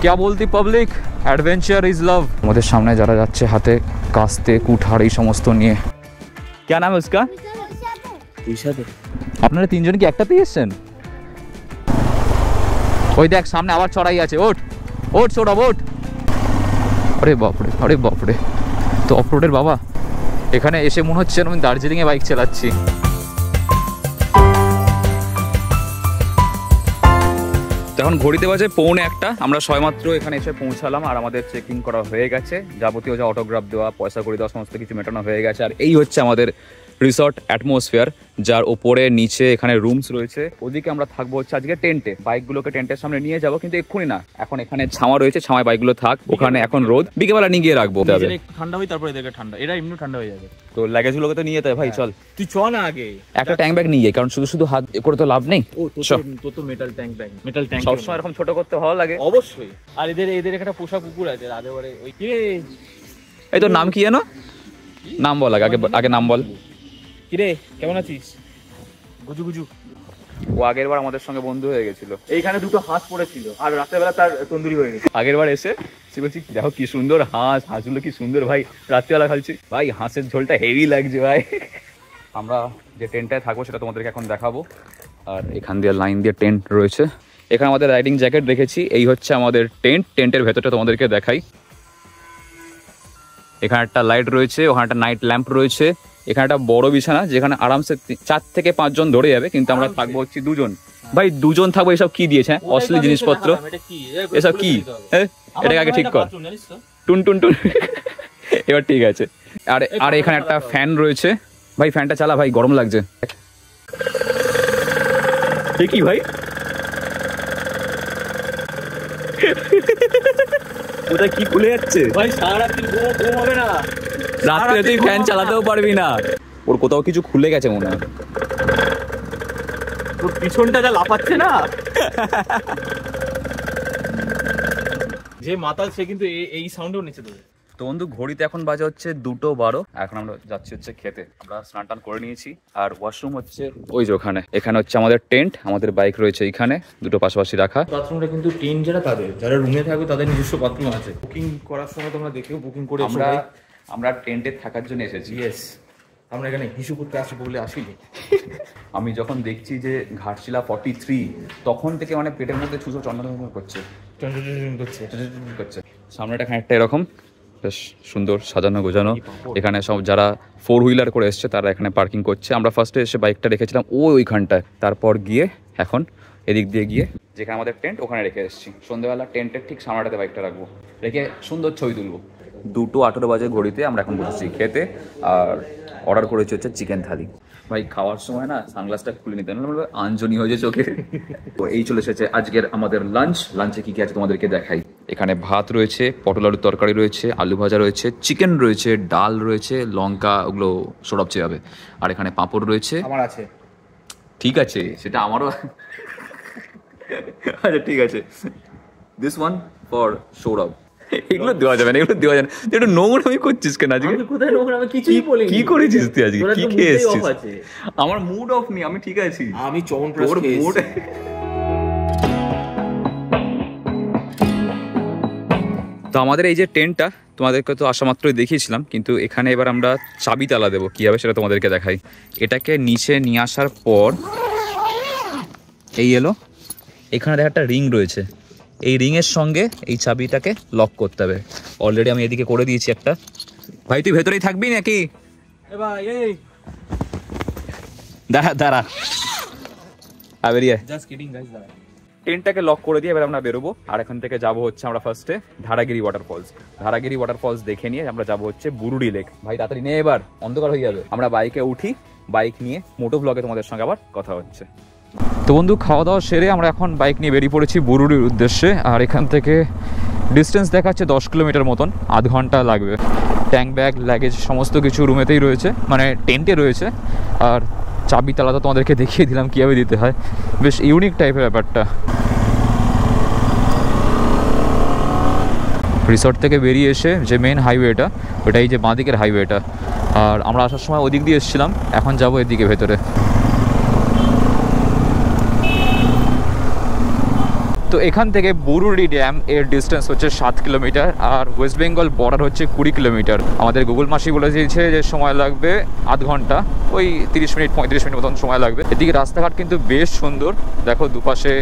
क्या बोलती public, adventure is love. আমাদের সামনে যারা যাচ্ছে হাতে কাস্তে কুঠার এই সমস্ত নিয়ে। क्या नाम है उसका? আপনারা তিনজন কি একটাতেই এসেছেন? ওই দেখ সামনে আবার চড়াই আছে, ওঠ ওঠ সৌরভ ওঠ। আরে বাপরে আরে বাপরে, তো অফরোডের বাবা। এখানে এসে মনে হচ্ছে আমি দার্জিলিংয়ে বাইক চালাচ্ছি। এখন ঘড়িতে বাজে 1:45। আমরা সবেমাত্র এখানে এসে পৌঁছালাম আর আমাদের চেকিং করা হয়ে গেছে, যাবতীয় যা অটোগ্রাফ দেওয়া পয়সা করে দেওয়া সমস্ত কিছু মেটানো হয়ে গেছে। আর এই হচ্ছে আমাদের রিসর্ট অ্যাটমসফিয়ার, যার ওপরে নিচে এখানে রুমস রয়েছে। ওদিকে আমরা থাকবো হচ্ছে আজকে টেন্টে, বাইকগুলোকে টেন্টের সামনে নিয়ে যাবো, কিন্তু এক্ষুনি না, এখন এখানে ছাওয়া রয়েছে, ছাওয়ায় বাইকগুলো থাক, ওখানে এখন রোদ, বিকেলবেলা নিয়ে গিয়ে রাখবো। ঠান্ডা হয় তারপরে এদেরকে ঠান্ডা, এরা এমনি ঠান্ডা হয়ে যাবে। তো লাগেজগুলোকে তো নিয়ে যেতে হয় ভাই, চল তুই চ না আগে একটা ট্যাঙ্ক ব্যাগ নিয়ে যাই, কারণ শুধু শুধু হাত করে তো লাভ নেই। তোর তো metal tank bag, metal tank সবসময় এরকম ছোট করতে ভালো লাগে অবশ্যই। আর এদের একটা পোষা কুকুর আছে রাধে বলে, ওই কি এই তোর নাম কি জানো? নাম বল আগে, আগে নাম বল। কিরে কেমন আছিস? গুজু গুজু। ও আগের বার আমাদের সঙ্গে বন্ধু হয়ে গেছিল। এইখানে দুটো হাঁস পড়েছিল আর রাত্রেবেলা তার তন্দুরি হয়ে গেছে। আগের বার এসে সে বলছি দেখো কি সুন্দর হাঁস, হাঁসগুলো কি সুন্দর ভাই, রাত্রিবেলা খাচ্ছি ভাই, হাঁসের ঝোলটা হেভি লাগছে ভাই। আমরা যে টেন্টটায় থাকবো সেটা তোমাদেরকে এখন দেখাবো। আর এখান দিয়ে লাইন দিয়ে টেন্ট রয়েছে, এখানে আমাদের রাইডিং জ্যাকেট রেখেছি। এই হচ্ছে আমাদের টেন্ট, টেন্টের ভেতরটা তোমাদেরকে দেখাই। এখানে একটা লাইট রয়েছে, ওখানে একটা নাইট ল্যাম্প রয়েছে, এখানে একটা বড় বিছানা যেখানে আরামসে 4 থেকে 5 জন ধরে যাবে, কিন্তু আমরা থাকবো হচ্ছে 2 জন। ভাই 2 জন থাকবো, এসব কি দিয়েছে? অশ্লীল জিনিসপত্র এসব কি? এটাকে আগে ঠিক কর, টুন টুন টুন। এবার ঠিক আছে। আর এখানে একটা ফ্যান রয়েছে, ভাই ফ্যানটা চালা ভাই, গরম লাগছে। কি ভাই কোথায় কি খুলে যাচ্ছে ভাই? সারা রাত ঘুম হবে না, রাত্রে তুই ফ্যান চালাতেও পারবি না। ওর কোথাও কিছু খুলে গেছে মনে হয়, তোর পিছনটা যা লাফাচ্ছে না। যে মাতাল সে কিন্তু এই সাউন্ডও নিচে দেবে। তো বন্ধু ঘড়িতে এখন বাজে হচ্ছে 2:12। এখন আমরা যাচ্ছি হচ্ছে খেতে। আমরা স্নান টান করে নিয়েছি আর ওয়াশরুম হচ্ছে ওই যে ওখানে। এখানে হচ্ছে আমাদের টেন্ট, আমাদের বাইক রয়েছে এইখানে, দুটো পাশাপাশি রাখা। বাথরুমটা কিন্তু টেন্ট যারা রুমে থাকবে তাদের নিজস্ব বাথরুম আছে। বুকিং করার সময় তোমরা দেখেও বুকিং করে আমরা টেন্টে থাকার জন্য এসেছি। ইয়েস, আমরা এখানে হিসু করতে আসি বলে আসিনি। আমি যখন দেখছি যে ঘাটশিলা 43, তখন থেকে মানে পেটের মধ্যে ছুঁচো চন্দ্র করছে। সামনেটা খানিকটা এরকম বেশ সুন্দর সাজানো গোছানো। এখানে সব যারা 4 হুইলার করে এসছে তারা এখানে পার্কিং করছে। আমরা ফার্স্টে এসে বাইকটা রেখেছিলাম ওইখানটায়, তারপর গিয়ে এখন এদিক দিয়ে গিয়ে যেখানে আমাদের টেন্ট ওখানে রেখে এসেছি। সন্ধ্যেবেলা টেন্টের ঠিক সামনেটাতে বাইকটা রাখবো, রেখে সুন্দর ছবি তুলবো। 2:18 বাজে ঘড়িতে আমরা এখন বসেছি খেতে, আর অর্ডার করেছি হচ্ছে চিকেন থালি। ভাই খাওয়ার সময় না সানগ্লাসটা খুলে নিতে আঞ্জনি হয়েছে চোখে। তো এই চলে এসেছে আজকের আমাদের লাঞ্চে কি কি আছে তোমাদেরকে দেখাই। এখানে ভাত রয়েছে, পটল আলুর তরকারি রয়েছে, আলু ভাজা রয়েছে, চিকেন রয়েছে, ডাল রয়েছে, লঙ্কা ওগুলো সরব চেয়ে যাবে, আর এখানে পাঁপড় রয়েছে। আমার আছে, ঠিক আছে সেটা আমারও। আচ্ছা ঠিক আছে, দিস ওয়ান ফর সৌরভ। এগুলো দেওয়া যাবে না, এগুলো দেওয়া যাবে না। তুই একটু নোংরামি করছিস কেন আজকে? কোথায় নোংরামি? কিছুই বলিনি। কি করেছিস তুই আজকে? কি খেয়ে এসেছিস? আমার মুড অফ নেই, আমি ঠিক আছি। আমি চমনপ্রাশ খেয়েছি। তো আমাদের এই যে টেন্টটা তোমাদেরকে তো আসা মাত্রই দেখিয়েছিলাম, কিন্তু এখানে এবার আমরা চাবি তালা দেবো, কী হবে সেটা তোমাদেরকে দেখাই। এটাকে নিচে নিয়ে আসার পর এই এলো, এখানে দেখা একটা রিং রয়েছে, এই রিংয়ের সঙ্গে এই চাবিটাকে লক করতে হবে। অলরেডি আমি এদিকে করে দিয়েছি একটা। ভাই তুই ভেতরেই থাকবি নাকি? দাঁড়া দাঁড়া, বেরিয়ে টেন্টটাকে লক করে দিয়ে এবার আমরা বেরোবো। আর এখান থেকে যাবো হচ্ছে আমরা ফার্স্টে ধারাগিরি ওয়াটারফলস। ধারাগিরি ওয়াটারফলস দেখে নিয়ে আমরা যাবো হচ্ছে বুরুডি লেক। ভাই তাড়াতাড়ি নে, এবার অন্ধকার হয়ে যাবে। আমরা বাইকে উঠি, বাইক নিয়ে মোটো ব্লগে তোমাদের সঙ্গে আবার কথা হচ্ছে। তো বন্ধু খাওয়া দাওয়া সেরে আমরা এখন বাইক নিয়ে বেরিয়ে পড়েছি বুরুডির উদ্দেশ্যে। আর এখান থেকে ডিস্টেন্স দেখাচ্ছে 10 কিলোমিটার মতন, আধ ঘন্টা লাগবে। ট্যাঙ্ক ব্যাগ লাগেজ সমস্ত কিছু রুমেতেই রয়েছে, মানে টেন্টে রয়েছে। আর চাবি তালা তো তোমাদেরকে দেখিয়ে দিলাম কীভাবে দিতে হয়, বেশ ইউনিক টাইপের ব্যাপারটা। রিসর্ট থেকে বেরিয়ে এসে যে মেন হাইওয়েটা, ওটা এই যে বাঁদিকের হাইওয়েটা, আর আমরা আসার সময় ওদিক দিয়ে এসেছিলাম, এখন যাবো এদিকে ভেতরে। তো এখান থেকে বুরুডি ড্যাম এর ডিস্টেন্স হচ্ছে 7 কিলোমিটার, আর ওয়েস্ট বেঙ্গল বর্ডার হচ্ছে 20 কিলোমিটার। আমাদের গুগল মাসি বলে দিয়েছে যে সময় লাগবে আধ ঘন্টা, ওই 30 মিনিট 35 মিনিট মতন সময় লাগবে। এদিকে রাস্তাঘাট কিন্তু বেশ সুন্দর, দেখো দুপাশে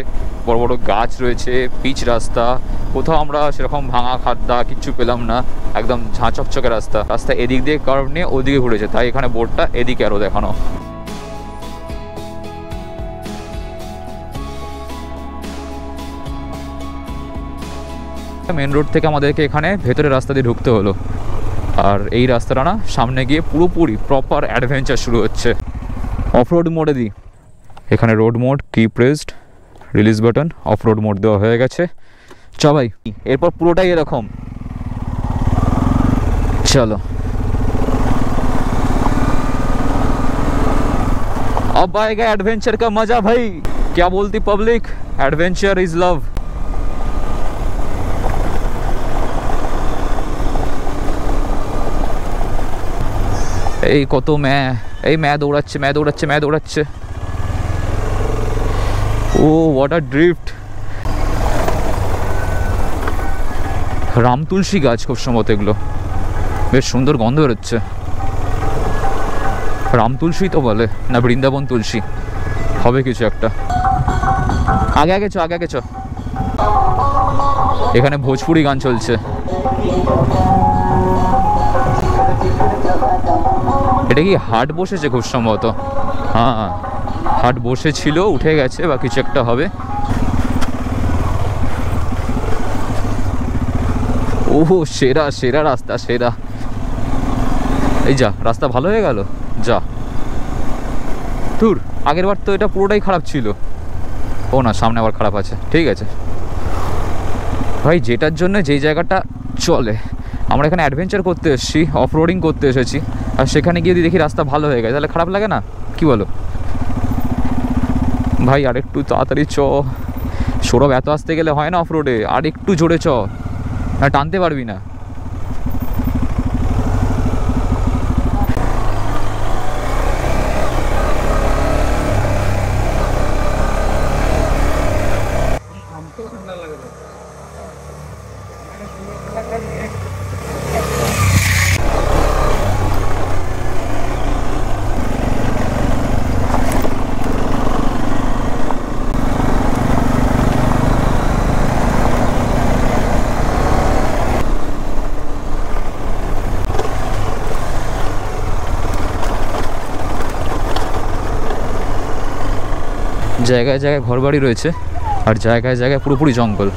বড় বড় গাছ রয়েছে, পিচ রাস্তা, কোথাও আমরা সেরকম ভাঙা খাদ্দা কিচ্ছু পেলাম না, একদম ঝাঁ চকচকে রাস্তা। রাস্তা এদিক দিয়ে কার্ভ নিয়ে ওদিকে ঘুরেছে, তাই এখানে বোর্ডটা এদিকে আরও দেখানো। মেন রোড থেকে আমাদেরকে এখানে ভেতরে রাস্তা দিয়ে ঢুকতে হলো, আর এই রাস্তাটা না সামনে গিয়ে পুরোপুরি প্রপার অ্যাডভেঞ্চার শুরু হচ্ছে। অফ রোড মোডে দিই, এখানে রোড মোড কি pressed, release button, off road mode দেওয়া হয়ে গেছে। চ ভাই, এরপর পুরোটাই এরকম, চলো। अब आएगा एडवेंचर का मजा भाई, क्या बोलती पब्लिक, एडवेंचर इज लव। এই কত ম্যা দৌড়াচ্ছে। ও ওয়াটার ড্রিফট, রাম তুলসী গাছ খুব সম্ভবত, এগুলো বেশ সুন্দর গন্ধ বেরোচ্ছে। রাম তুলসী তো বলে না, বৃন্দাবন তুলসী হবে কিছু একটা। আগে চ। এখানে ভোজপুরি গান চলছে। এটা কি হাট বসেছে খুব সম্ভবত, হ্যাঁ হাট বসেছিল, উঠে গেছে বা কিছু একটা হবে। ওহো সেরা রাস্তা, সেরা। এই যা, রাস্তা ভালো হয়ে গেল, যা দূর। আগের বার তো এটা পুরোটাই খারাপ ছিল। ও না, সামনে আবার খারাপ আছে, ঠিক আছে ভাই। যেটার জন্য যেই জায়গাটা চলে, আমরা এখানে অ্যাডভেঞ্চার করতে এসেছি, অফ রোডিং করতে এসেছি, আর সেখানে গিয়ে দেখি রাস্তা ভালো হয়ে গেছে, তাহলে খারাপ লাগে না? কি বলো ভাই? আর একটু তাড়াতাড়ি চ, সৌরভ এত আসতে গেলে হয় না অফ রোডে, আর একটু জোরে চ, না টানতে পারবি না। জায়গায় জায়গায় ঘরবাড়ি রয়েছে, আর জায়গায় জায়গায় পুরোপুরি জঙ্গল।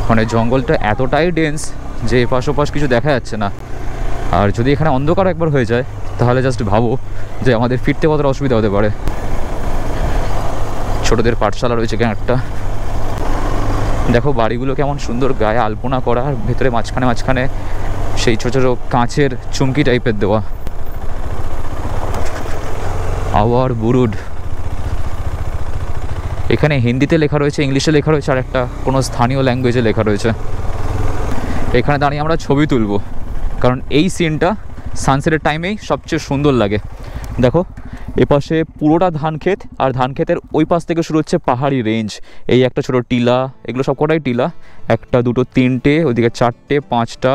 মানে জঙ্গলটা এতটাই ডেন্স যে এপাশ ওপাশ কিছু দেখা যাচ্ছে না। আর যদি এখানে অন্ধকার একবার হয়ে যায়, তাহলে জাস্ট ভাবো যে আমাদের ফিরতে কতটা অসুবিধা হতে পারে। ছোটদের পাঠশালা রয়েছে এখানে একটা, দেখো বাড়িগুলো কেমন সুন্দর, গায়ে আলপনা করা, আর ভেতরে মাঝখানে সেই ছোটো ছোটো কাঁচের চুমকি টাইপের দেওয়া। আওয়ার বুরুড, এখানে হিন্দিতে লেখা রয়েছে, ইংলিশে লেখা রয়েছে, আর একটা কোনো স্থানীয় ল্যাঙ্গুয়েজে লেখা রয়েছে। এখানে দাঁড়িয়ে আমরা ছবি তুলব, কারণ এই সিনটা সানসেটের টাইমেই সবচেয়ে সুন্দর লাগে। দেখো এপাশে পুরোটা ধান ক্ষেত, আর ধান ক্ষেতের ওই পাশ থেকে শুরু হচ্ছে পাহাড়ি রেঞ্জ। এই একটা ছোটো টিলা, এগুলো সব কটাই টিলা, একটা দুটো তিনটে, ওইদিকে 4টে 5টা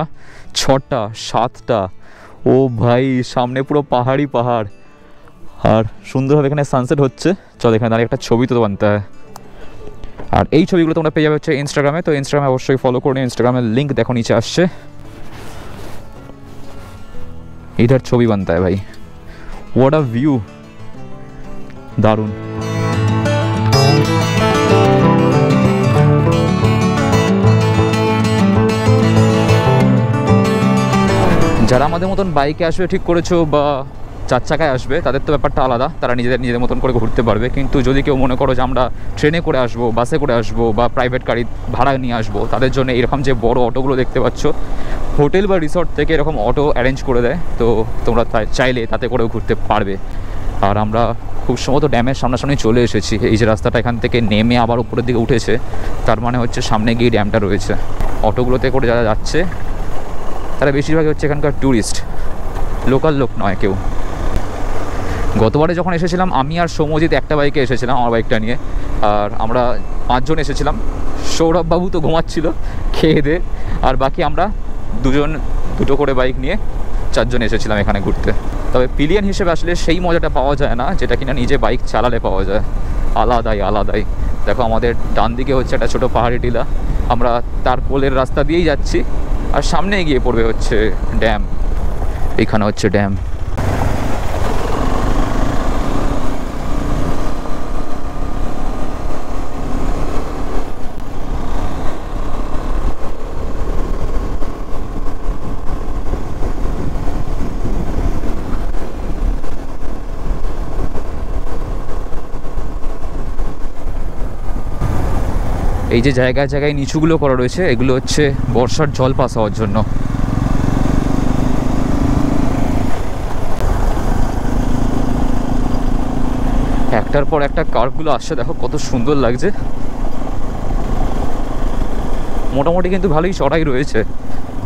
6টা 7টা। ও ভাই সামনে পুরো পাহাড়ই পাহাড়, আর সুন্দরভাবে এখানে সানসেট হচ্ছে। চল এখানে দাঁড়িয়ে একটা ছবি তো বানতে হয়। আর এই ছবিগুলো তোমরা পেয়ে যাবে হচ্ছে ইনস্টাগ্রামে, তো ইনস্টাগ্রামে অবশ্যই ফলো করে নিও, ইনস্টাগ্রামের লিঙ্ক দেখো নিচে আসছে। इधर ছবি বানতে হয় ভাই, হোয়াট আ ভিউ, দারুণ। যারা আমাদের মতন বাইকে আসবে ঠিক করেছো, বা 4 চাকায় আসবে, তাদের তো ব্যাপারটা আলাদা, তারা নিজেদের মতন করে ঘুরতে পারবে। কিন্তু যদি কেউ মনে করো যে আমরা ট্রেনে করে আসবো, বাসে করে আসবো, বা প্রাইভেট গাড়ি ভাড়া নিয়ে আসবো, তাদের জন্য এরকম যে বড় অটোগুলো দেখতে পাচ্ছ, হোটেল বা রিসর্ট থেকে এরকম অটো অ্যারেঞ্জ করে দেয়, তো তোমরা চাইলে তাতে করেও ঘুরতে পারবে। আর আমরা খুব সম্ভবত ড্যামের সামনাসামনি চলে এসেছি। এই যে রাস্তাটা এখান থেকে নেমে আবার উপরের দিকে উঠেছে, তার মানে হচ্ছে সামনে গিয়ে ড্যামটা রয়েছে। অটোগুলোতে করে যারা যাচ্ছে তারা বেশিরভাগই হচ্ছে এখানকার ট্যুরিস্ট, লোকাল লোক নয় কেউ। গতবারে যখন এসেছিলাম আমি আর সৌম্যজিৎ একটা বাইকে এসেছিলাম, আমার বাইকটা নিয়ে, আর আমরা 5 জন এসেছিলাম। সৌরভ বাবু তো ঘুমাচ্ছিল খেয়ে দে, আর বাকি আমরা দুটো করে বাইক নিয়ে 4 জন এসেছিলাম এখানে ঘুরতে। তবে পিলিয়ন হিসেবে আসলে সেই মজাটা পাওয়া যায় না যেটা কিনা নিজে বাইক চালালে পাওয়া যায়। আলাদাই। দেখো আমাদের ডান দিকে হচ্ছে একটা ছোটো পাহাড়ি টিলা, আমরা তার কোলের রাস্তা দিয়েই যাচ্ছি, আর সামনে গিয়ে পড়বে হচ্ছে ড্যাম। এইখানে হচ্ছে ড্যাম। এই যে জায়গায় জায়গায় নিচুগুলো করা রয়েছে, এগুলো হচ্ছে বর্ষার জল পাস হওয়ার জন্য। একটার পর একটা কার্ভগুলো আসছে, দেখো কত সুন্দর লাগছে। মোটামুটি কিন্তু ভালোই চড়াই রয়েছে,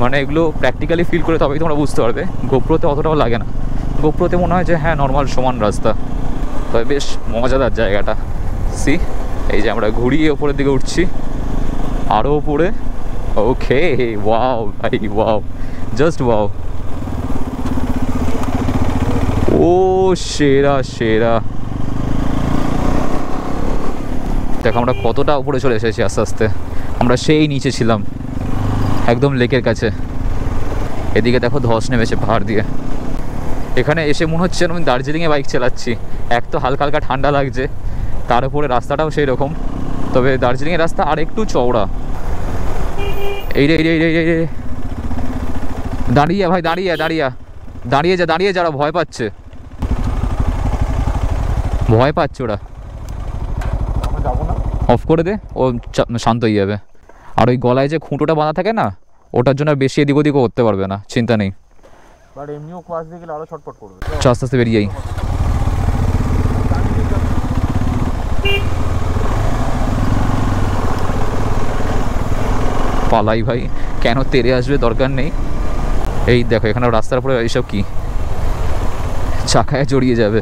মানে এগুলো প্র্যাকটিক্যালি ফিল করে তবেই তোমরা বুঝতে পারবে। গোপ্রোতে অতটাও লাগে না, গোপ্রোতে মনে হয় যে হ্যাঁ নর্মাল সমান রাস্তা। তবে বেশ মজাদার জায়গাটা। সি, এই যে আমরা ঘুরিয়ে ওপরের দিকে উঠছি, আরও উপরে। ওকে, ওয়াও ভাই, ওয়াও, জাস্ট ওয়াও। ও সেরা। দেখো আমরা কতটা উপরে চলে এসেছি আস্তে আস্তে। আমরা সেই নিচে ছিলাম, একদম লেকের কাছে। এদিকে দেখো ধস নেমেছে পাহাড় দিয়ে। এখানে এসে মনে হচ্ছে আমি দার্জিলিংয়ে বাইক চালাচ্ছি। এক তো হালকা হালকা ঠান্ডা লাগছে, তার উপরে রাস্তাটাও সেই রকম। তবে দার্জিলিংয়ের রাস্তা আর একটু চওড়া। এই রে দাঁড়িয়ে ভাই, দাঁড়িয়ে যারা ভয় পাচ্ছে ওরা। অফ করে দে, ও শান্ত হয়ে যাবে। আর ওই গলায় যে খুঁটোটা বাঁধা থাকে না, ওটার জন্য বেশি এদিক ওদিকও করতে পারবে না, চিন্তা নেই। আস্তে আস্তে বেরিয়ে যাই। পালাই ভাই, কেন তেরে আসবে, দরকার নেই। এই দেখো এখানে রাস্তার উপরে এইসব কি, চাকায় জড়িয়ে যাবে।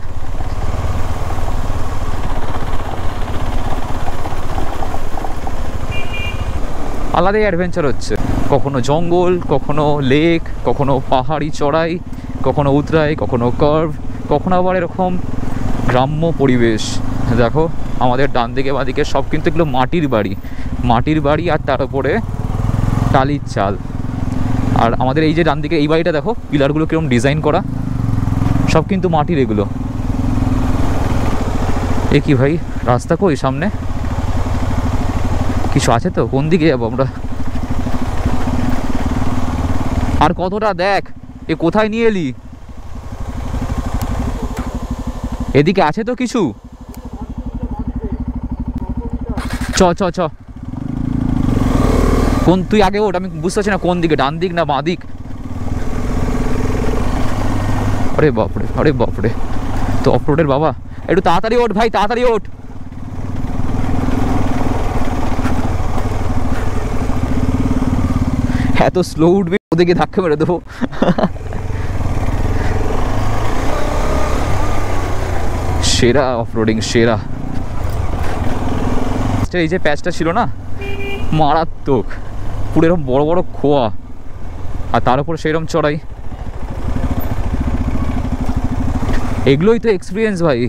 আলাদাই অ্যাডভেঞ্চার হচ্ছে। কখনো জঙ্গল, কখনো লেক, কখনো পাহাড়ি চড়াই, কখনো উতরাই, কখনো কার্ভ, কখনো আবার এরকম গ্রাম্য পরিবেশ। দেখো আমাদের ডান দিকে বাঁদিকে সব কিন্তু এগুলো মাটির বাড়ি, আর তার উপরে টালির চাল। আর আমাদের এই যে ডান দিকে এই বাড়িটা দেখো, পিলারগুলো কিরকম ডিজাইন করা, সব কিন্তু মাটির এগুলো। এ কি ভাই, রাস্তা কই সামনে? কিছু আছে তো? কোন দিকে যাবো আমরা? আর কতটা দেখ, এ কোথায় নিয়ে এলি? এদিকে আছে তো কিছু? চ কোন, তুই আগে ওঠ, আমি বুঝতে পারছি না কোন দিকে, ডান দিক না বাঁ দিক। আরে বাপরে, তো অফ রোডের বাবা, একটু তাড়াতাড়ি ওঠ ভাই, তাড়াতাড়ি ওঠ। এত স্লো উঠবি, ওদিকে ধাক্কা মেরে দেবো। সেরা অফরোডিং, সেরা। এই যে প্যাচটা ছিল না, মারাত্মক, পুরো এরকম বড় বড় খোয়া, আর তার উপর সেরকম চড়াই। এগুলোই তো এক্সপিরিয়েন্স ভাই।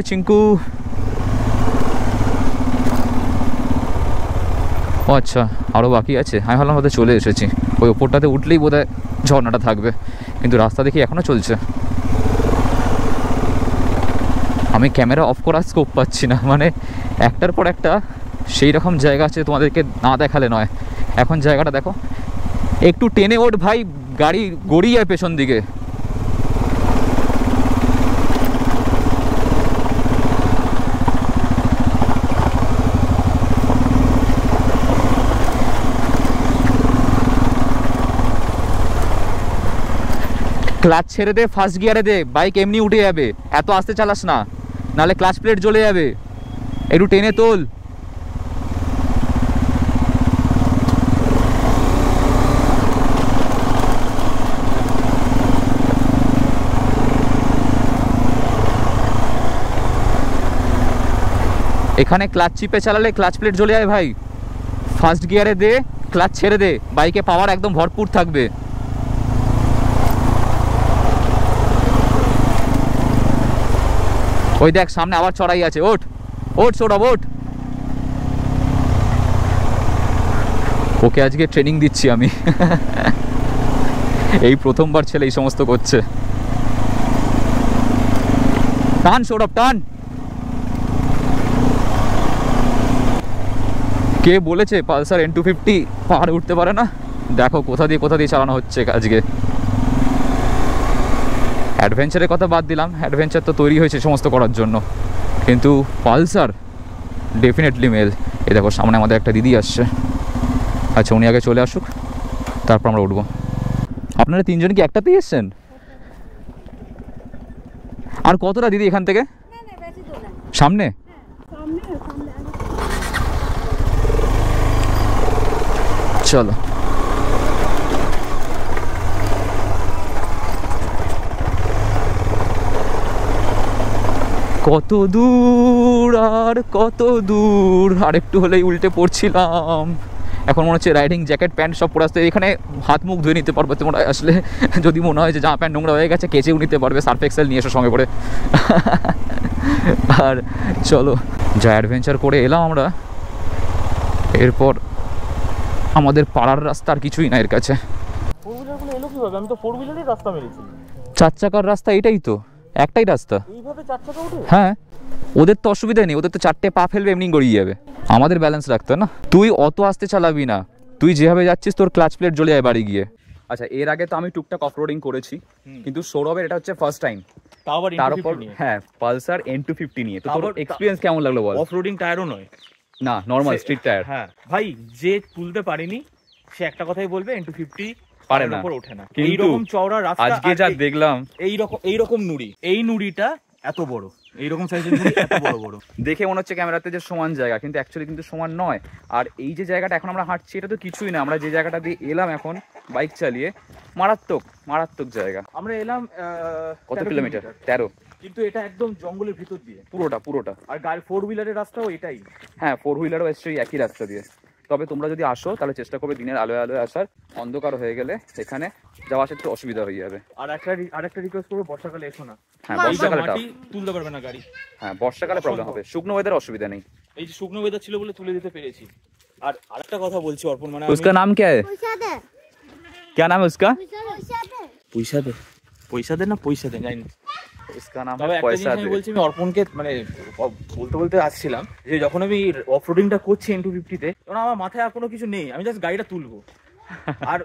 চিঙ্কু, ও আচ্ছা, আরও বাকি আছে। আমি ভাবলাম হয়তো চলে এসেছি। ওই ওপরটাতে উঠলেই বোধহয় ঝর্ণাটা থাকবে, কিন্তু রাস্তা দেখি এখনও চলছে। আমি ক্যামেরা অফ করার স্কোপ পাচ্ছি না, মানে একটার পর একটা সেই রকম জায়গা আছে, তোমাদেরকে না দেখালে নয়। এখন জায়গাটা দেখো, একটু টেনে ওঠ ভাই, গাড়ি গড়িয়ে যায় পেছন দিকে। ক্লাচ ছেড়ে দে, ফার্স্ট গিয়ারে দে, বাইক এমনি উঠে যাবে। এত আস্তে চালাস না, নাহলে ক্লাচ প্লেট জ্বলে যাবে। একটু টেনে তোল। এখানে ক্লাচ চিপে চালালে ক্লাচ প্লেট জ্বলে যায় ভাই। ফার্স্ট গিয়ারে দে, ক্লাচ ছেড়ে দে, বাইকে পাওয়ার একদম ভরপুর থাকবে। ওই দেখ সামনে আবার চড়াই আছে, ওঠ ওঠ সৌরভ ওঠ। ওকে আজকে ট্রেনিং দিচ্ছি আমি। এই প্রথমবার ছেলে এই সমস্ত করছে। টান সৌরভ টান। কে বলেছে পালসার N250 পাহাড়ে উঠতে পারে না? দেখো কোথা দিয়ে চালানো হচ্ছে আজকে। অ্যাডভেঞ্চারের কথা বাদ দিলাম, অ্যাডভেঞ্চার তো তৈরি হয়েছে সমস্ত করার জন্য, কিন্তু পালসার ডেফিনেটলি মেল। এই দেখো সামনে আমাদের একটা দিদি আসছে। আচ্ছা উনি আগে চলে আসুক, তারপর আমরা উঠবো। আপনারা তিনজন কি একটাতেই এসছেন? আর কতটা দিদি এখান থেকে? সামনে চলো। কত দূর আর কত দূর, আর একটু হলেই উল্টে পড়ছিলাম। এখন মনে হচ্ছে রাইডিং জ্যাকেট প্যান্ট সব পরে আসতে, এখানে হাত মুখ ধুয়ে নিতে পারবে তোমরা আসলে। যদি মনে হয় যে জামা প্যান্ট নোংরা হয়ে গেছে কেচেও নিতে পারবে, সার্ফ এক্সেল নিয়ে এসো সঙ্গে করে। আর চলো যা অ্যাডভেঞ্চার করে এলাম আমরা, এরপর আমাদের পাড়ার রাস্তা আর কিছুই না এর কাছে। ফোর হুইলারগুলো এলো কিভাবে? আমি তো ফোর হুইলারই রাস্তা মেরেছি। 4 চাকার রাস্তা এটাই তো, একটাই রাস্তা। এইভাবে 4 চাকা ওঠে? হ্যাঁ, ওদের তো অসুবিধা নেই, ওদের তো 4টে পা ফেলবে এমনি গড়িয়ে যাবে। আমাদের ব্যালেন্স রাখতে হয় না। তুই অত আস্তে চালাবি না, তুই যেভাবে যাচ্ছিস তোর ক্লাচ প্লেট জ্বলে যায় বাড়ি গিয়ে। আচ্ছা এর আগে তো আমি টুকটাক অফরোডিং করেছি, কিন্তু সৌরভের এটা হচ্ছে ফার্স্ট টাইম। তার উপর হ্যাঁ পালসার N250 নিয়ে। তো তোর এক্সপেরিয়েন্স কেমন লাগলো বল? অফরোডিং টায়ারও নয়, না নরমাল স্ট্রিট টায়ার। হ্যাঁ ভাই, যে তুলতে পারিনি সে একটা কথাই বলবে N250 পারে না, উপর ওঠে না। কিন্তু এইরকম চওড়া রাস্তা আজকে যা দেখলাম, এইরকম নুড়ি, এই নুড়িটা এত বড়, এইরকম সাইজের নুড়ি এত বড় বড়। দেখে মনে হচ্ছে ক্যামেরাতে যে সমান জায়গা, কিন্তু অ্যাকচুয়ালি কিন্তু সমান নয়। আর এই যে জায়গাটা এখন আমরা হাঁটছি এটা তো কিছুই না, আমরা যে জায়গাটা দিয়ে এলাম এখন বাইক চালিয়ে, মারাত্মক জায়গা। আমরা এলাম কত কিলোমিটার? 13। কিন্তু এটা একদম জঙ্গলের ভিতর দিয়ে পুরোটা। আর গাড়ি ফোর হুইলারের রাস্তাও এটাই। হ্যাঁ ফোর হুইলারও এসছে একই রাস্তা দিয়ে। তবে তোমরা যদি আসো তাহলে চেষ্টা করবে দিনের আলোয় আসার, অন্ধকার হয়ে গেলে এখানে যাওয়া আসা একটু অসুবিধা হয়ে যাবে। আর একটা রিকোয়েস্ট করবো, বর্ষাকালে এসো না। হ্যাঁ বর্ষাকালে মাটি তুলতে পারবে না গাড়ি। হ্যাঁ বর্ষাকালে প্রবলেম হবে, শুকনো ওয়েদার অসুবিধা নেই। এই যে শুকনো ওয়েদার ছিল বলে তুলে দিতে পেরেছি। আর আরেকটা কথা বলছি অর্পণ, মানে उसका नाम क्या है? क्या नाम है उसका? পয়সা দে না পয়সা দে জানি না। उसका नाम তবে है একটা पैसा জিনিস আমি दे। বলছি, আমি অর্পণকে মানে বলতে আসছিলাম যে যখন আমি অফরোডিংটা করছি N250 তে, তখন আমার মাথায় আর কোনো কিছু নেই, আমি জাস্ট গাড়িটা তুলবো। আর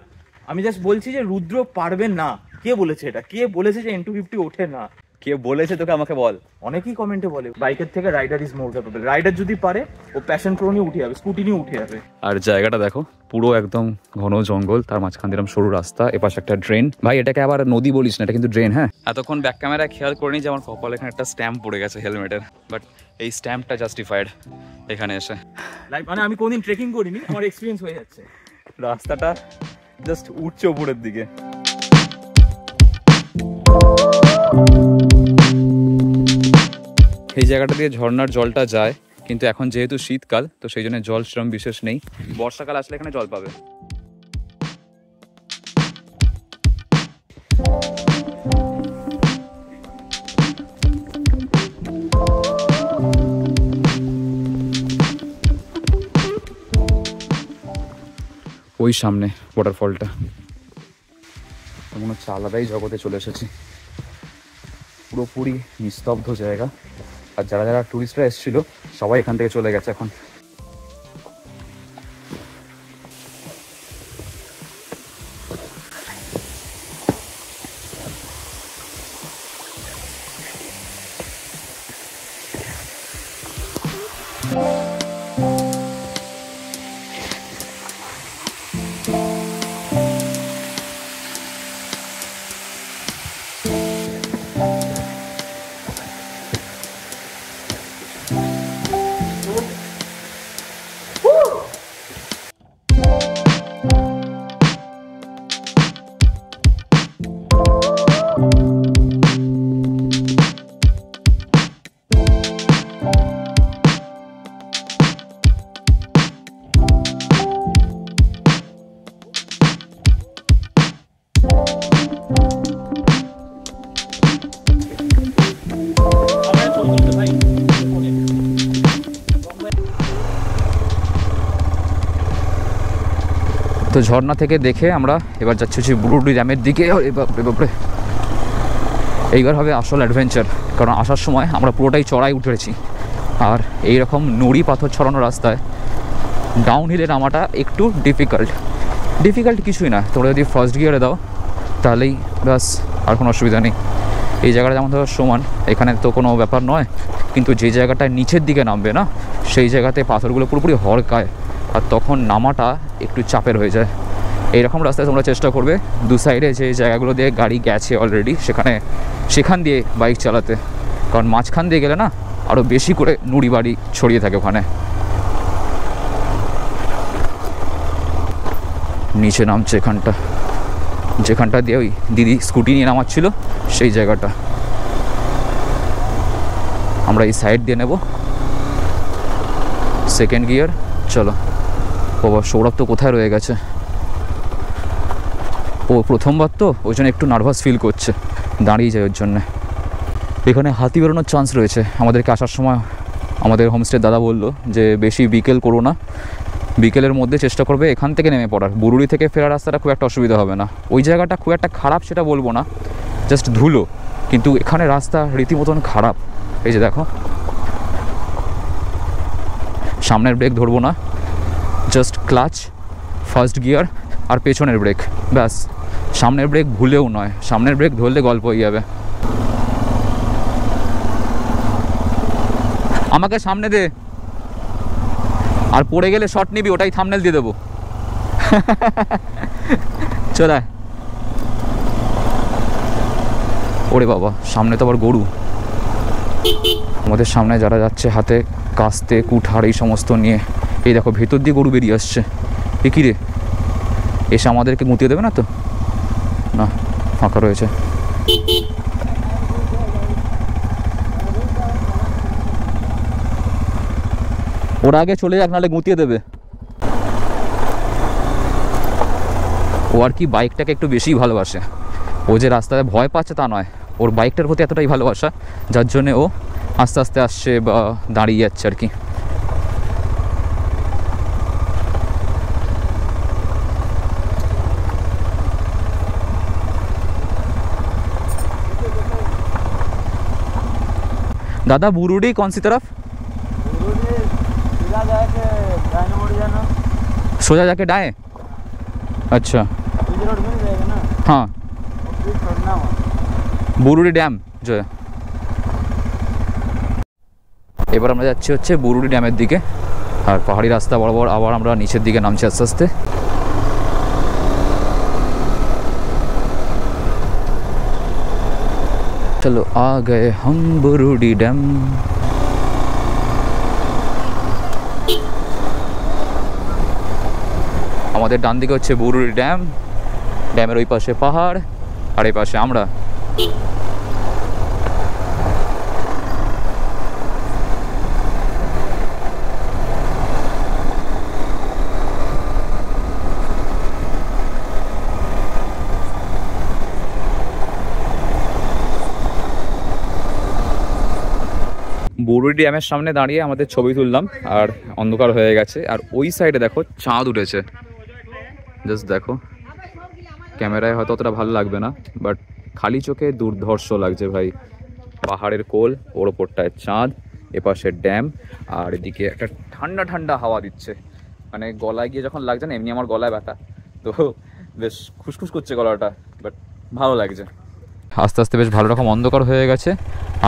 আমি জাস্ট বলছি যে রুদ্র পারবে না। কে বলেছে এটা? কে বলেছে যে N250 ওঠে না? কে বলেছে তোকে আমাকে বল? অনেকেই কমেন্টে বলে বাইকের থেকে rider is more capable. Rider যদি পারে ও প্যাশন প্রো নিয়ে উঠে যাবে, স্কুটি নিয়ে উঠে যাবে। আর জায়গাটা দেখো পুরো একদম ঘন জঙ্গল, তার মাঝখান দিলাম সরু রাস্তা, এপাশে একটা ড্রেন। ভাই এটাকে আবার নদী বলিস না, এটা কিন্তু ড্রেন। হ্যাঁ এতক্ষণ ব্যাক ক্যামেরায় খেয়াল করিনি যে আমার কপালে এখানে একটা স্ট্যাম্প পড়ে গেছে হেলমেটের, বাট এই স্ট্যাম্পটা জাস্টিফাইড এখানে এসে। মানে আমি কোনদিন ট্রেকিং করিনি, আমার এক্সপিরিয়েন্স হয়ে যাচ্ছে। রাস্তাটা জাস্ট উঠছে উপরের দিকে। এই জায়গাটা দিয়ে ঝর্ণার জলটা যায়, কিন্তু এখন যেহেতু শীতকাল তো সেই জন্য জল সেরকম বিশেষ নেই। বর্ষাকাল আসলে এখানে জল পাবে। ওই সামনে ওয়াটারফলটা, মনে হচ্ছে আলাদাই জগতে চলে এসেছি। পুরোপুরি নিস্তব্ধ জায়গা, আর যারা যারা টুরিস্টরা এসেছিল সবাই এখান থেকে চলে গেছে এখন। তো ঝর্ণা থেকে দেখে আমরা এবার যাচ্ছি হচ্ছে বুরুডি ড্যামের দিকে। বাপরে, এইবার হবে আসল অ্যাডভেঞ্চার, কারণ আসার সময় আমরা পুরোটাই চড়াই উঠেছি, আর এই রকম নুড়ি পাথর ছড়ানো রাস্তায় ডাউন হিলে নামাটা একটু ডিফিকাল্ট কিছুই না। তোমরা যদি ফার্স্ট গিয়ারে দাও তাহলেই ব্যাস, আর কোনো অসুবিধা নেই। এই জায়গাটা যেমন ধরো সমান, এখানে তো কোনো ব্যাপার নয়, কিন্তু যে জায়গাটা নিচের দিকে নামবে না, সেই জায়গাতে পাথরগুলো পুরোপুরি হড়কায়, আর তখন নামাটা একটু চাপের হয়ে যায়। এইরকম রাস্তায় তোমরা চেষ্টা করবে দু সাইডে যে জায়গাগুলো দিয়ে গাড়ি গেছে অলরেডি সেখান দিয়ে বাইক চালাতে, কারণ মাঝখান দিয়ে গেলে না আরও বেশি করে নুড়ি বাড়ি ছড়িয়ে থাকে ওখানে। নিচে নামছে যেখানটা দিয়ে ওই দিদি স্কুটি নিয়ে নামাচ্ছিল সেই জায়গাটা। আমরা এই সাইড দিয়ে নেব, সেকেন্ড গিয়ার। চলো বাবা, সৌরভ তো কোথায় রয়ে গেছে, ও প্রথমবার তো ওই জন্য একটু নার্ভাস ফিল করছে, দাঁড়িয়ে যায় ওর জন্যে। এখানে হাতি বেরোনোর চান্স রয়েছে। আমাদেরকে আসার সময় আমাদের হোমস্টে দাদা বললো যে বেশি বিকেল করো না, বিকেলের মধ্যে চেষ্টা করবে এখান থেকে নেমে পড়ার। বুরুড়ি থেকে ফেরার রাস্তাটা খুব একটা অসুবিধা হবে না, ওই জায়গাটা খুব একটা খারাপ সেটা বলবো না, জাস্ট ধুলো, কিন্তু এখানে রাস্তা রীতিমতন খারাপ। এই যে দেখো, সামনের ব্রেক ধরবো না, জাস্ট ক্লাচ, ফার্স্ট গিয়ার আর পেছনের ব্রেক, ব্যাস। সামনের ব্রেক ভুলেও নয়, সামনের ব্রেক ধরলে গল্প হয়ে যাবে। আমাকে সামনে দে, আর পড়ে গেলে শট নিবি, ওটাই থাম্বনেল দিয়ে দেবো। চলে ওরে বাবা, সামনে তো আবার গরু। আমাদের সামনে যারা যাচ্ছে হাতে কাস্তে কুঠার এই সমস্ত নিয়ে, এই দেখো ভেতর দিয়ে গরু বেরিয়ে আসছে। এ কী রে, এসে আমাদেরকে মুতিয়ে দেবে না তো? না, ফাঁকা রয়েছে। ওরা আগে চলে যাক, নাহলে গুঁতিয়ে দেবে। ও আর কি বাইকটাকে একটু বেশি ভালোবাসে, ও যে রাস্তায় ভয় পাচ্ছে তা নয়, ওর বাইকটার প্রতি এতটাই ভালোবাসা, যার জন্যে ও আস্তে আস্তে আসছে বা দাঁড়িয়ে যাচ্ছে আর কি। दादा बुरुडी कौन सी तरफ? सोजा जाके डाए। अच्छा हाँ, বুরুডি ড্যাম जो है। এবার আমরা যাচ্ছি হচ্ছে বুরুডি ড্যামের দিকে, আর পাহাড়ি রাস্তা বরাবর আবার আমরা নিচের দিকে নামছি আস্তে আস্তে। চলো আ গয়ে হাম বুরুডি ড্যাম। আমাদের ডান দিকে হচ্ছে বুরুডি ড্যাম, ড্যামের ওই পাশে পাহাড়, আর এই পাশে আমরা। বুরুডি ড্যামের সামনে দাঁড়িয়ে আমাদের ছবি তুললাম, আর অন্ধকার হয়ে গেছে, আর ওই সাইডে দেখো চাঁদ উঠেছে। জাস্ট দেখো, ক্যামেরায় হয়তো অতটা ভালো লাগবে না, বাট খালি চোখে দুর্ধর্ষ লাগছে ভাই। পাহাড়ের কোল, ওর ওপরটায় চাঁদ, এপাশে ড্যাম, আর এদিকে একটা ঠান্ডা ঠান্ডা হাওয়া দিচ্ছে, মানে গলায় গিয়ে যখন লাগছে না, এমনি আমার গলায় ব্যথা, তো বেশ খুসখুস করছে গলাটা, বাট ভালো লাগছে। আস্তে আস্তে বেশ ভালো রকম অন্ধকার হয়ে গেছে,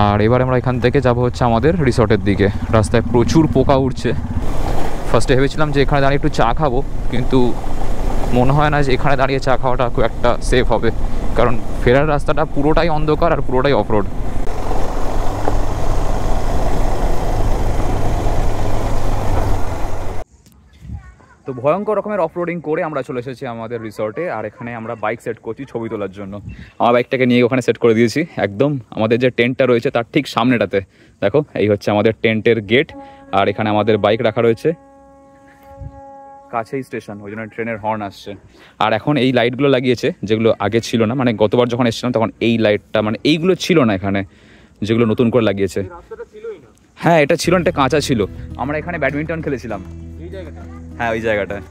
আর এবার আমরা এখান থেকে যাবো হচ্ছে আমাদের রিসর্টের দিকে। রাস্তায় প্রচুর পোকা উঠছে। ফার্স্টে ভেবেছিলাম যে এখানে দাঁড়িয়ে একটু চা খাবো, কিন্তু মনে হয় না যে এখানে দাঁড়িয়ে চা খাওয়াটা খুব একটা সেফ হবে, কারণ ফেরার রাস্তাটা পুরোটাই অন্ধকার আর পুরোটাই অফরোড। তো ভয়ঙ্কর রকমের অফরোডিং করে আমরা চলে এসেছি আমাদের রিসর্টে, আর এখানে আমরা বাইক সেট করছি ছবি তোলার জন্য। আমার বাইকটাকে নিয়ে ওখানে সেট করে দিয়েছি, একদম আমাদের যে টেন্টটা রয়েছে তার ঠিক সামনেটাতে। দেখো, এই হচ্ছে আমাদের টেন্টের গেট, আর এখানে আমাদের বাইক রাখা রয়েছে। কাছেই স্টেশন, ওই জন্য ট্রেনের হর্ন আসছে। আর এখন এই লাইটগুলো লাগিয়েছে, যেগুলো আগে ছিল না, মানে গতবার যখন এসেছিলাম তখন এই লাইটটা, মানে এইগুলো ছিল না এখানে, যেগুলো নতুন করে লাগিয়েছে। হ্যাঁ, এটা ছিল না, এটা কাঁচা ছিল। আমরা এখানে ব্যাডমিন্টন খেলেছিলাম, হ্যাঁ ওই জায়গাটায়।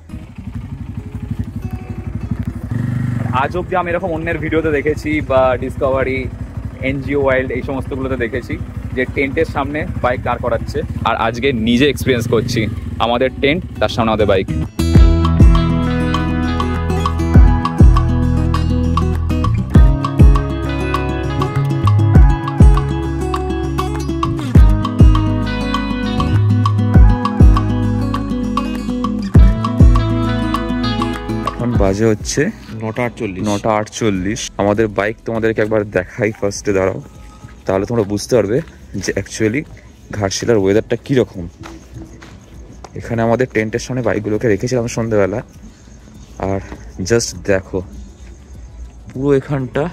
আজ অব্দি আমি এরকম অন্যের ভিডিওতে দেখেছি বা ডিসকভারি, এনজিও ওয়াইল্ড এই সমস্তগুলোতে দেখেছি যে টেন্টের সামনে বাইক দাঁড় করাচ্ছে, আর আজকে নিজে এক্সপিরিয়েন্স করছি। আমাদের টেন্ট, তার সামনে আমাদের বাইক। এখন বাজে হচ্ছে 9:48। আমাদের বাইক তোমাদেরকে একবার দেখাই ফার্স্টে, দাঁড়াও, তাহলে তোমরা বুঝতে পারবে যে অ্যাকচুয়ালি ঘাটশিলার ওয়েদারটা কীরকম। এখানে আমাদের টেন্টের সামনে বাইকগুলোকে রেখেছিলাম সন্ধ্যেবেলা, আর জাস্ট দেখো পুরো এখানটা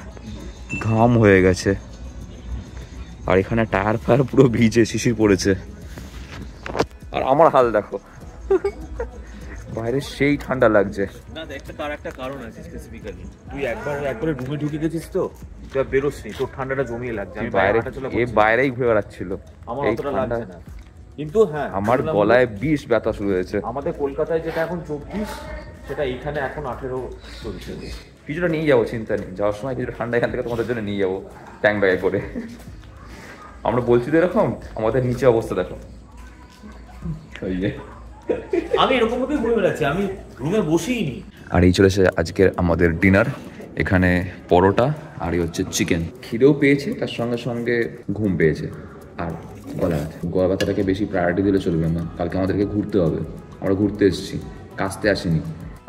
ঘাম হয়ে গেছে, আর এখানে টায়ার ফায়ার পুরো ভিজে শিশির পড়েছে, আর আমার হাল দেখো বাইরে সেই ঠান্ডা লাগছে। না তার একটা কারণ আছে স্পেসিফিক্যালি, তুই একবারে রুমে ঢুকে গেছিস তো, তুই আর বেরোসনি, তোর ঠান্ডাটা জমিয়ে লাগছে। আমি বাইরেই ঘুরে বেড়াচ্ছিল, আমার অতটা লাগছে না, কিন্তু হ্যাঁ আমার গলায় 20 ব্যথা শুরু হয়েছে। আমাদের কলকাতায় যেটা এখন 24, সেটা এখানে এখন 18 চলছে। কিছুটা নিয়ে যাবো, চিন্তা নেই, যাওয়ার সময় কিছুটা ঠান্ডা এখান থেকে তোমাদের জন্য নিয়ে যাবো ট্যাঙ্ক ব্যাগে করে। আমরা বলছি তো এরকম, আমাদের নিচে অবস্থা দেখো। আমি এরকম ভাবেই ঘুরে বেড়াচ্ছি, আমি রুমে বসেই নি। আর এই চলেছে আজকের আমাদের ডিনার। এখানে পরোটা আর এই হচ্ছে চিকেন। খিদেও পেয়েছে, তার সঙ্গে সঙ্গে ঘুম পেয়েছে, আর গলা ব্যথাটাকে বেশি প্রায়োরিটি দিলে চলবে না। কালকে আমাদেরকে ঘুরতে হবে, আমরা ঘুরতে এসেছি, কাজতে আসিনি।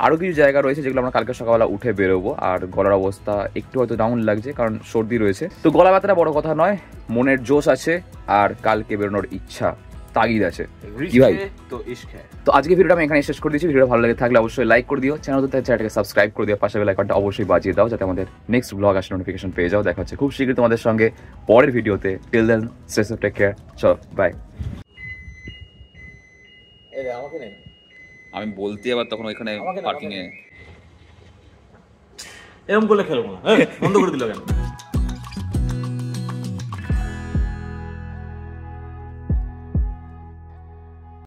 আরও কিছু জায়গা রয়েছে যেগুলো আমরা কালকে সকালবেলা উঠে বেরোবো। আর গলার অবস্থা একটু হয়তো ডাউন লাগছে, কারণ সর্দি রয়েছে। তো গলা ব্যথাটা বড় কথা নয়, মনের জোশ আছে আর কালকে বেরোনোর ইচ্ছা, তাগিদ আছে। কি ভাই, তো আজকে ভিডিওটা আমি এখানে শেষ করে দিচ্ছি। ভিডিওটা ভালো লাগে থাকলে অবশ্যই লাইক করে দিও, চ্যানেলটাকে সাবস্ক্রাইব করে দিও, পাশে বেল আইকনটা অবশ্যই বাজিয়ে দাও, যাতে আমাদের নেক্সট ব্লগ আসলে নোটিফিকেশন পেয়ে যাও। দেখা হচ্ছে খুব শীঘ্রই তোমাদের সঙ্গে পরের ভিডিওতে। Till then stay safe, take care, চলো বাই। আমি বলতে আবার তখন ওইখানে পার্কিং এ এরকম করলে খেলবো না, বন্ধ করে দিল কেন?